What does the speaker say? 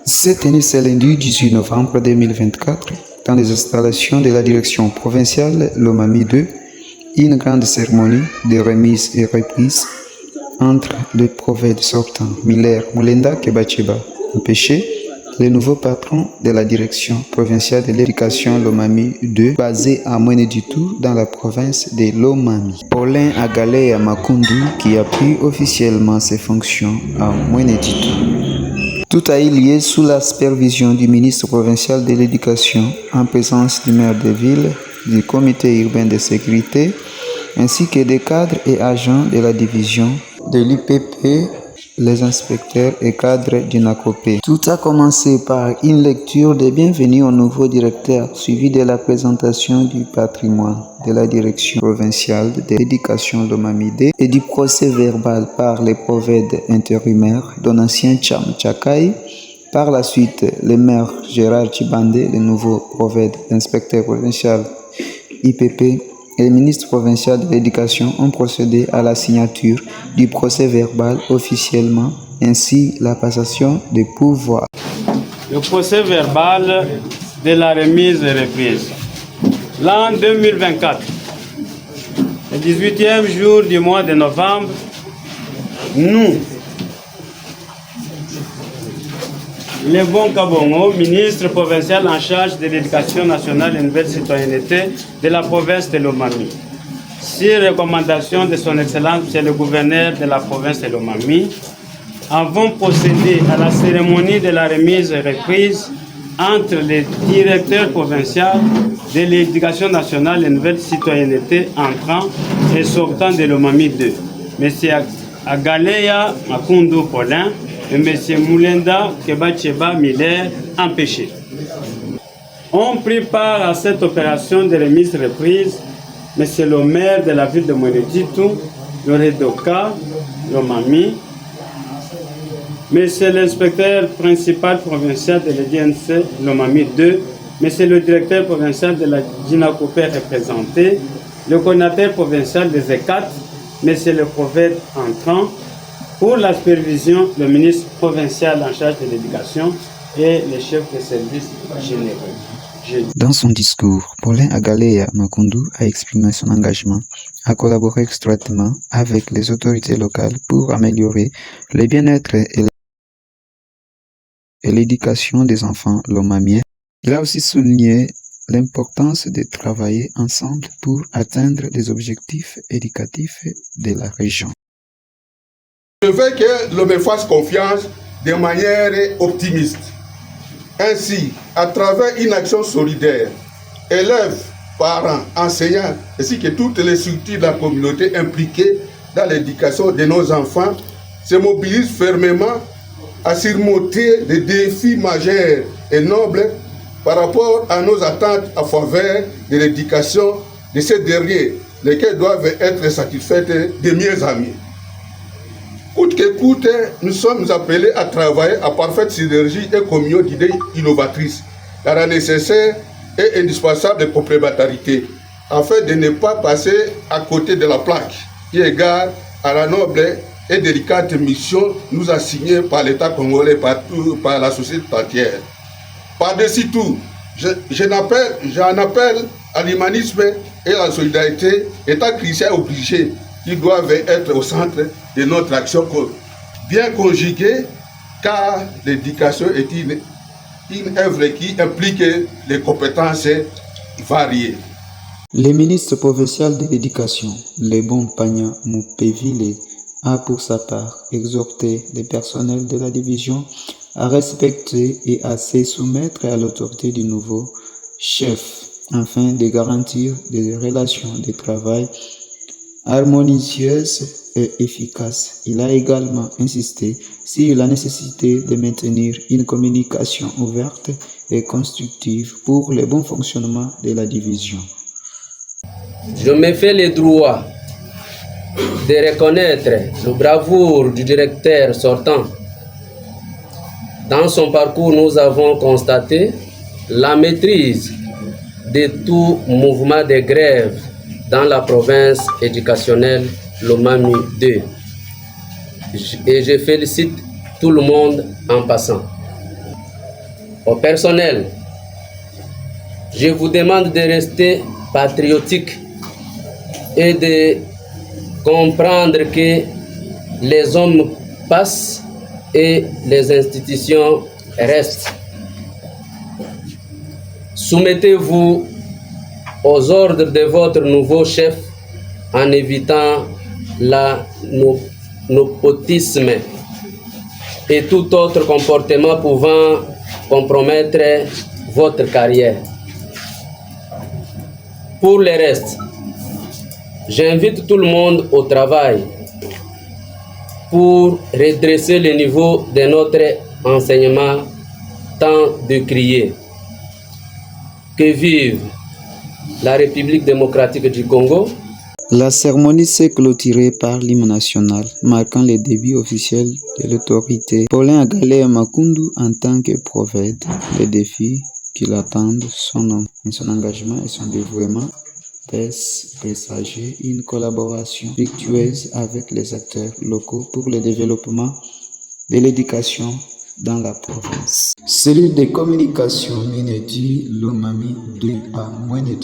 C'est tenu ce lundi 18 novembre 2024 dans les installations de la direction provinciale Lomami 2, une grande cérémonie de remise et reprise entre les prophètes sortants Miller Mulenda Kebacheba Mpéché, le nouveau patron de la direction provinciale de l'éducation Lomami 2, basé à Mweneditu dans la province de Lomami. Paulin Agalea Makundu qui a pris officiellement ses fonctions à Mweneditu. Tout a eu lieu sous la supervision du ministre provincial de l'éducation en présence du maire de ville, du comité urbain de sécurité, ainsi que des cadres et agents de la division de l'IPP, les inspecteurs et cadres du NACOPE. Tout a commencé par une lecture de bienvenue au nouveau directeur, suivi de la présentation du patrimoine de la direction provinciale de l'éducation Lomami et du procès verbal par les prophètes intérimaires Donatien Cham Tchakai. Par la suite, le maire Gérard Chibande, le nouveau prophète inspecteur provincial IPP, et le ministre provincial de l'Éducation ont procédé à la signature du procès verbal officiellement, ainsi la passation des pouvoirs. Le procès verbal de la remise et reprise. L'an 2024, le 18e jour du mois de novembre, nous, le bon Kabongo, ministre provincial en charge de l'éducation nationale et nouvelle citoyenneté de la province de Lomami, sur recommandation de son Excellence, Monsieur le gouverneur de la province de Lomami, avons procédé à la cérémonie de la remise et reprise entre les directeurs provinciaux de l'éducation nationale et nouvelle citoyenneté entrant et sortant de Lomami 2, M. Agalea Makundu Paulin et M. Mulenda Kebacheba Miller Mpéché. On prit part à cette opération de remise-reprise M. le maire de la ville de Mweneditu, le Redoka, Lomami, M. l'inspecteur principal provincial de l'EDNC Lomami 2, M. le directeur provincial de la DINACOPE représenté, le coordinateur provincial des ECAT, M. le prophète entrant, pour la supervision, le ministre provincial en charge de l'éducation et les chefs de services généraux. Dans son discours, Paulin Agalea Makundu a exprimé son engagement à collaborer étroitement avec les autorités locales pour améliorer le bien-être et l'éducation des enfants lomamiens. Il a aussi souligné l'importance de travailler ensemble pour atteindre les objectifs éducatifs de la région. Je veux que l'on me fasse confiance de manière optimiste. Ainsi, à travers une action solidaire, élèves, parents, enseignants, ainsi que toutes les structures de la communauté impliquées dans l'éducation de nos enfants se mobilisent fermement à surmonter des défis majeurs et nobles par rapport à nos attentes en faveur de l'éducation de ces derniers, lesquels doivent être satisfaits de mieux en mieux. Coûte que coûte, nous sommes appelés à travailler à parfaite synergie et communion d'idées innovatrices, dans la nécessaire et indispensable complémentarité, afin de ne pas passer à côté de la plaque, qui égale à la noble et délicate mission nous assignée par l'État congolais, par la société entière. Par-dessus tout, j'en appelle à l'humanisme et à la solidarité, étant chrétien obligé, qui doivent être au centre de notre action bien conjuguée, car l'éducation est une œuvre qui implique les compétences variées. Le ministre provincial de l'Éducation, Lebon Pagna Moupéville, a pour sa part exhorté les personnels de la division à respecter et à se soumettre à l'autorité du nouveau chef, afin de garantir des relations de travail harmonieuses et efficaces. Il a également insisté sur la nécessité de maintenir une communication ouverte et constructive pour le bon fonctionnement de la division. Je me fais le droit de reconnaître la bravoure du directeur sortant. Dans son parcours, nous avons constaté la maîtrise de tout mouvement de grève dans la province éducationnelle Lomami 2. Et je félicite tout le monde en passant. Au personnel, je vous demande de rester patriotique et de comprendre que les hommes passent et les institutions restent. Soumettez-vous aux ordres de votre nouveau chef en évitant la népotisme et tout autre comportement pouvant compromettre votre carrière. Pour le reste, j'invite tout le monde au travail pour redresser le niveau de notre enseignement tant décrié. Que vive la République démocratique du Congo. La cérémonie s'est clôturée par l'hymne national, marquant le début officiel de l'autorité. Paulin Agalé Makundu en tant que prophète, les défis qui l'attendent, son engagement et son dévouement laissent présager une collaboration fructueuse avec les acteurs locaux pour le développement de l'éducation dans la province. Cellule de communication Mineti Lomami 2 à moins de